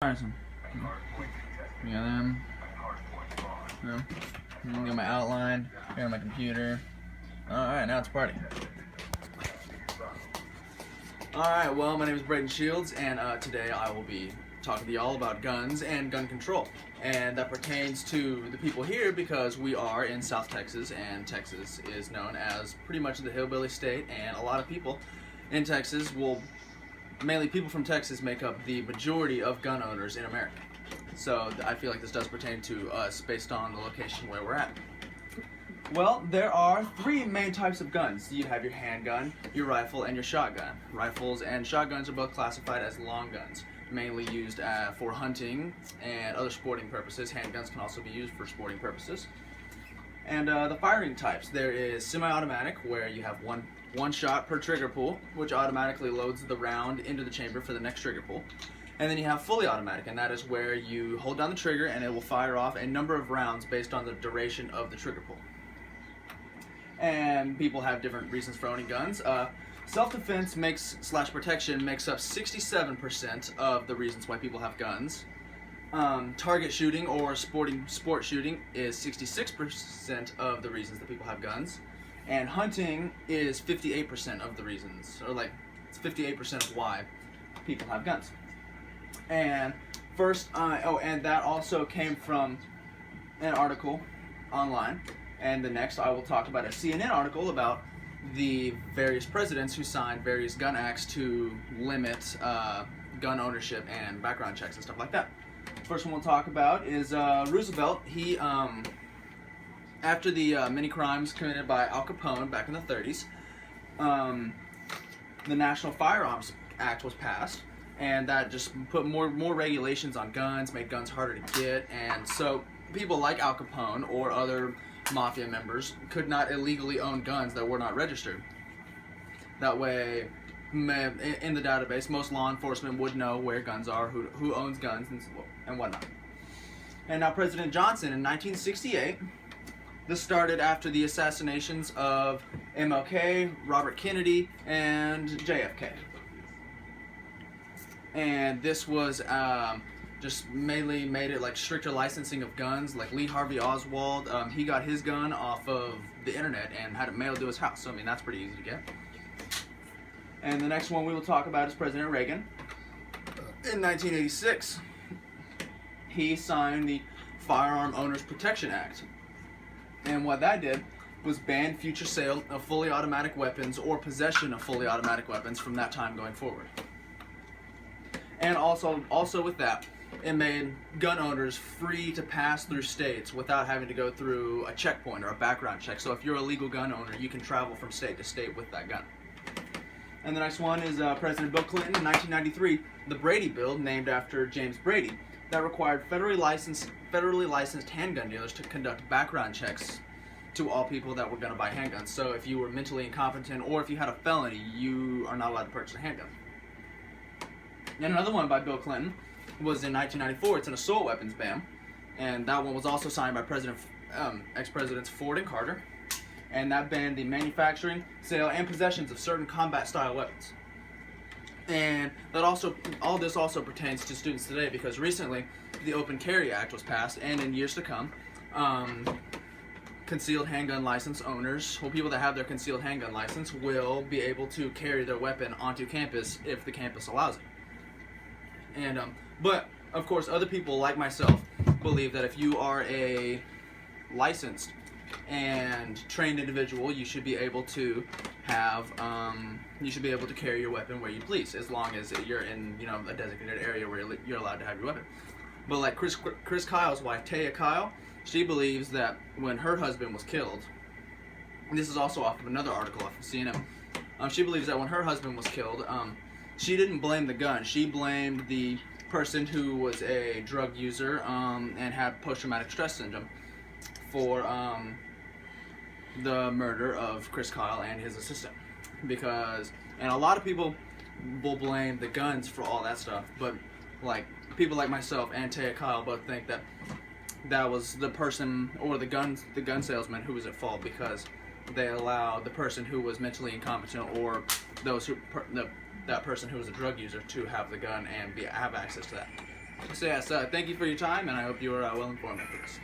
Awesome. Yeah, them. Get my outline here on my computer. Alright, now it's party. Alright, well, my name is Braden Shields, and today I will be talking to y'all about guns and gun control. And that pertains to the people here because we are in South Texas, and Texas is known as pretty much the hillbilly state, and a lot of people in Texas mainly people from Texas make up the majority of gun owners in America. So I feel like this does pertain to us based on the location where we're at. Well, there are three main types of guns. You have your handgun, your rifle, and your shotgun. Rifles and shotguns are both classified as long guns, mainly used for hunting and other sporting purposes. Handguns can also be used for sporting purposes. And the firing types, there is semi-automatic, where you have one shot per trigger pull, which automatically loads the round into the chamber for the next trigger pull. And then you have fully automatic, and that is where you hold down the trigger and it will fire off a number of rounds based on the duration of the trigger pull. And people have different reasons for owning guns. Self-defense protection makes up 67% of the reasons why people have guns. Target shooting or sport shooting is 66% of the reasons that people have guns. And hunting is 58% of the reasons, or it's 58% of why people have guns. And and that also came from an article online. And the next I will talk about a CNN article about the various presidents who signed various gun acts to limit gun ownership and background checks and stuff like that. First one we'll talk about is Roosevelt. He after the many crimes committed by Al Capone back in the 30s, the National Firearms Act was passed, and that just put more regulations on guns, made guns harder to get, and so people like Al Capone or other mafia members could not illegally own guns that were not registered. That way, in the database, most law enforcement would know where guns are, who owns guns, and whatnot. And now President Johnson in 1968, this started after the assassinations of MLK, Robert Kennedy, and JFK. And this was just mainly made it like stricter licensing of guns. Like Lee Harvey Oswald, he got his gun off of the internet and had it mailed to his house. So I mean, that's pretty easy to get. And the next one we will talk about is President Reagan. In 1986, he signed the Firearm Owners Protection Act. And what that did was ban future sale of fully automatic weapons or possession of fully automatic weapons from that time going forward. And also with that, it made gun owners free to pass through states without having to go through a checkpoint or a background check. So if you're a legal gun owner, you can travel from state to state with that gun. And the next one is President Bill Clinton in 1993, the Brady Bill, named after James Brady, that required federally licensed handgun dealers to conduct background checks to all people that were going to buy handguns. So if you were mentally incompetent or if you had a felony, you are not allowed to purchase a handgun. And another one by Bill Clinton was in 1994. It's an assault weapons ban, and that one was also signed by ex-presidents Ford and Carter, and that banned the manufacturing, sale, and possessions of certain combat-style weapons. And that all this also pertains to students today because recently the Open Carry Act was passed, and in years to come, concealed handgun license owners, or people that have their concealed handgun license, will be able to carry their weapon onto campus if the campus allows it. And but of course, other people like myself believe that if you are a licensed and trained individual, you should be able to have carry your weapon where you please, as long as you're in a designated area where you're allowed to have your weapon. But like Chris Kyle's wife, Taya Kyle, she believes that when her husband was killed, and this is also off of another article off of CNN, she believes that when her husband was killed, she didn't blame the gun. She blamed the person who was a drug user and had post-traumatic stress syndrome for the murder of Chris Kyle and his assistant. And a lot of people will blame the guns for all that stuff, but like people like myself and Taya Kyle both think that was the person or the gun salesman who was at fault because they allowed the person who was mentally incompetent or that person who was a drug user to have the gun and have access to that. So yes, thank you for your time, and I hope you were well informed after this.